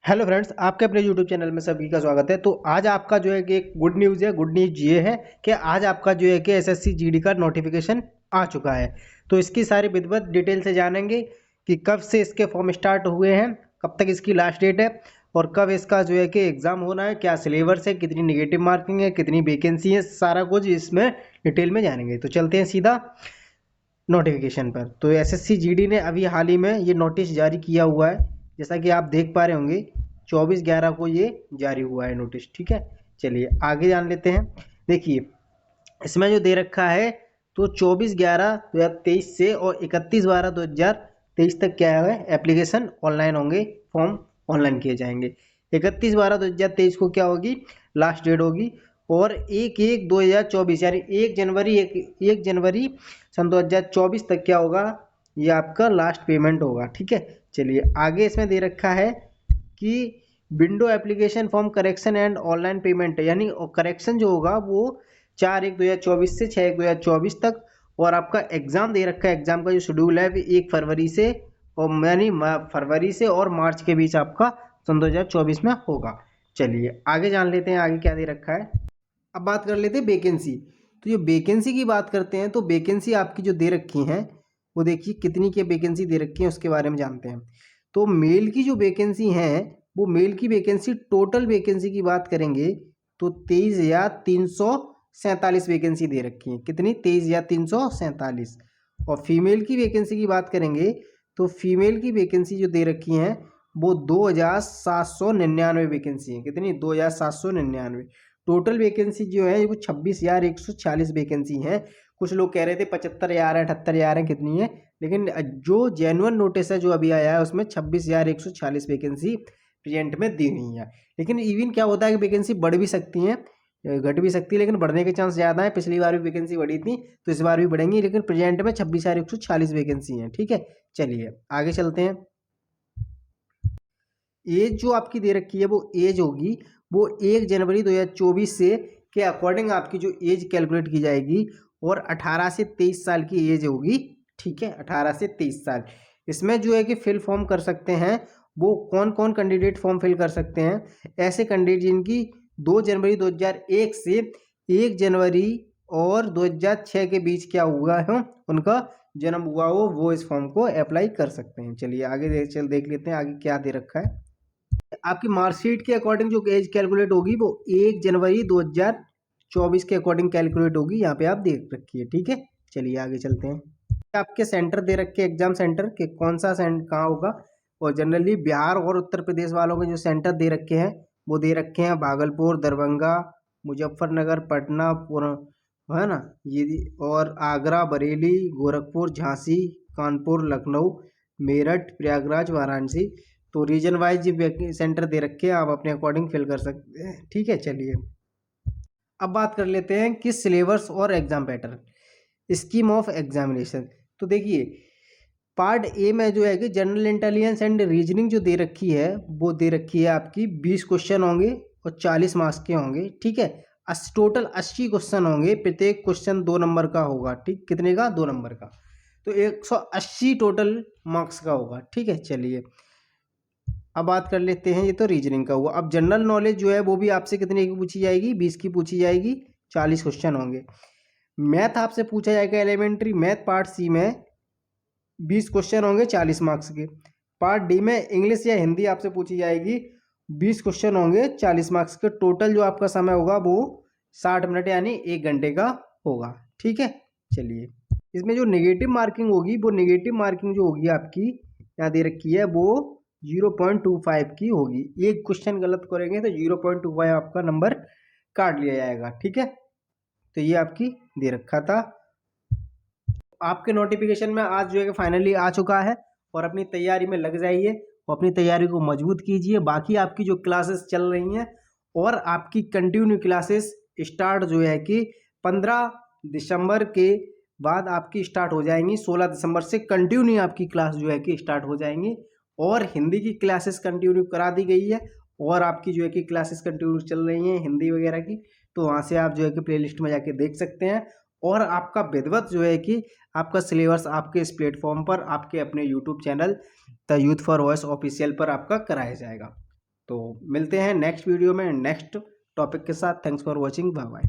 Hello friends, आपके अपने YouTube channel में सभी का स्वागत है। तो आज आपका जो है कि एक गुड न्यूज़ है। गुड न्यूज़ ये है कि आज आपका जो है कि एसएससी जीडी का नोटिफिकेशन आ चुका है। तो इसकी सारी विधिवत डिटेल से जानेंगे कि कब से इसके फॉर्म स्टार्ट हुए हैं, कब तक इसकी लास्ट डेट है और कब इसका जो है कि एग्ज़ाम होना है, क्या सिलेबस है, कितनी निगेटिव मार्किंग है, कितनी वैकेंसी है, सारा कुछ इसमें डिटेल में जानेंगे। तो चलते हैं सीधा नोटिफिकेशन पर। तो एसएससी जीडी ने अभी हाल ही में ये नोटिस जारी किया हुआ है, जैसा कि आप देख पा रहे होंगे 24/11 को ये जारी हुआ है नोटिस। ठीक है, चलिए आगे जान लेते हैं। देखिए इसमें जो दे रखा है, तो 24/11/2023 से और 31/12/2023 तक क्या है, एप्लीकेशन ऑनलाइन होंगे, फॉर्म ऑनलाइन किए जाएंगे। 31/12/2023 को क्या होगी, लास्ट डेट होगी। और 1/1/2024 यानी 1 जनवरी सन 2024 तक क्या होगा, ये आपका लास्ट पेमेंट होगा। ठीक है, चलिए आगे इसमें दे रखा है कि window application form correction and online payment, यानी करेक्शन जो होगा वो 4/1/2024 से 6/1/2024 तक। और आपका एग्जाम दे रखा है, एग्जाम का जो शेड्यूल है वो 1 फरवरी से और यानी फरवरी से और मार्च के बीच आपका सन 2024 में होगा। चलिए आगे जान लेते हैं आगे क्या दे रखा है। अब बात कर लेते हैं वैकेंसी। तो ये वैकेंसी की बात करते हैं, तो वैकेंसी आपकी जो दे रखी हैं वो देखिए कितनी की वैकेंसी दे रखी है उसके बारे में जानते हैं। तो मेल की जो वैकेंसी है, वो मेल की वैकेंसी, टोटल वैकेंसी की बात करेंगे तो 23,347 वैकेंसी दे रखी है। कितनी, 23,347। और फीमेल की वैकेंसी की बात करेंगे तो फीमेल की वैकेंसी जो दे रखी हैं वो 2,799 वैकेंसी है। कितनी, 2,799। टोटल वैकेंसी जो है वो 26,146 वैकेंसी है। कुछ लोग कह रहे थे 75,000 है, 78,000 है, कितनी है, लेकिन जो जेन्युइन नोटिस है जो अभी आया है उसमें 26,146 वैकेंसी प्रेजेंट में दी हुई है। लेकिन इवन क्या होता है कि वैकेंसी बढ़ भी सकती है, घट भी सकती है, लेकिन बढ़ने के चांस ज़्यादा है। पिछली बार भी वैकेंसी बढ़ी थी तो इस बार भी बढ़ेंगी, लेकिन प्रेजेंट में 26,146 वैकेंसी है। ठीक है, चलिए आगे चलते हैं। एज जो आपकी दे रखी है वो एज होगी, वो 1 जनवरी 2024 से के अकॉर्डिंग आपकी जो एज कैलकुलेट की जाएगी और 18 से 23 साल की एज होगी। ठीक है, 18 से 23 साल। इसमें जो है कि फिल फॉर्म कर सकते हैं, वो कौन कौन कैंडिडेट फॉर्म फिल कर सकते हैं, ऐसे कैंडिडेट जिनकी 2 जनवरी 2001 से 1 जनवरी और 2006 के बीच क्या हुआ है, उनका जन्म हुआ हो, वो इस फॉर्म को अप्लाई कर सकते हैं। चलिए आगे देख लेते हैं आगे क्या दे रखा है। आपकी मार्कशीट के अकॉर्डिंग जो एज कैलकुलेट होगी वो 1 जनवरी 2024 के अकॉर्डिंग कैलकुलेट होगी, यहाँ पे आप देख रखिए। ठीक है, चलिए आगे चलते हैं। आपके सेंटर दे रखे एग्जाम सेंटर के, कौन सा कहाँ होगा। और जनरली बिहार और उत्तर प्रदेश वालों के जो सेंटर दे रखे हैं वो दे रखे हैं भागलपुर, दरभंगा, मुजफ्फरनगर, पटना, है ना ये, और आगरा, बरेली, गोरखपुर, झांसी, कानपुर, लखनऊ, मेरठ, प्रयागराज, वाराणसी। तो रीजन वाइज सेंटर दे रखे हैं, आप अपने अकॉर्डिंग फिल कर सकते हैं। ठीक है, चलिए अब बात कर लेते हैं कि सिलेबस और exam pattern, scheme of examination. तो देखिए पार्ट ए में जो है कि जनरल इंटेलिजेंस एंड रीजनिंग जो दे रखी है वो दे रखी है आपकी 20 क्वेश्चन होंगे और 40 मार्क्स के होंगे। ठीक है, टोटल 80 क्वेश्चन होंगे, प्रत्येक क्वेश्चन 2 नंबर का होगा। ठीक, कितने का, 2 नंबर का, तो 180 टोटल मार्क्स का होगा। ठीक है, चलिए अब बात कर लेते हैं, ये तो रीजनिंग का हुआ। अब जनरल नॉलेज जो है वो भी आपसे कितने की पूछी जाएगी, 20 की पूछी जाएगी, 40 क्वेश्चन होंगे। मैथ आपसे पूछा जाएगा, एलिमेंट्री मैथ पार्ट सी में 20 क्वेश्चन होंगे 40 मार्क्स के। पार्ट डी में इंग्लिश या हिंदी आपसे पूछी जाएगी, 20 क्वेश्चन होंगे 40 मार्क्स के। टोटल जो आपका समय होगा वो 60 मिनट यानी 1 घंटे का होगा। ठीक है, चलिए इसमें जो नेगेटिव मार्किंग होगी, वो नेगेटिव मार्किंग जो होगी आपकी यहाँ दे रखी है वो 0.25 की होगी। एक क्वेश्चन गलत करेंगे तो 0.25 आपका नंबर काट लिया जाएगा। ठीक है, तो ये आपकी दे रखा था। आपके नोटिफिकेशन में आज जो है कि फाइनली आ चुका है, और अपनी तैयारी में लग जाइए और अपनी तैयारी को मजबूत कीजिए। बाकी आपकी जो क्लासेस चल रही हैं और आपकी कंटिन्यू क्लासेस स्टार्ट जो है कि 15 दिसंबर के बाद आपकी स्टार्ट हो जाएंगी। 16 दिसंबर से कंटिन्यू आपकी क्लास जो है कि स्टार्ट हो जाएंगी, और हिंदी की क्लासेस कंटिन्यू करा दी गई है, और आपकी जो है कि क्लासेस कंटिन्यू चल रही हैं हिंदी वगैरह की। तो वहाँ से आप जो है कि प्लेलिस्ट में जाके देख सकते हैं। और आपका विधिवत जो है कि आपका सिलेबस आपके इस प्लेटफॉर्म पर, आपके अपने YouTube channel the youth for voice official पर आपका कराया जाएगा। तो मिलते हैं नेक्स्ट वीडियो में नेक्स्ट टॉपिक के साथ। Thanks for watching, bye bye.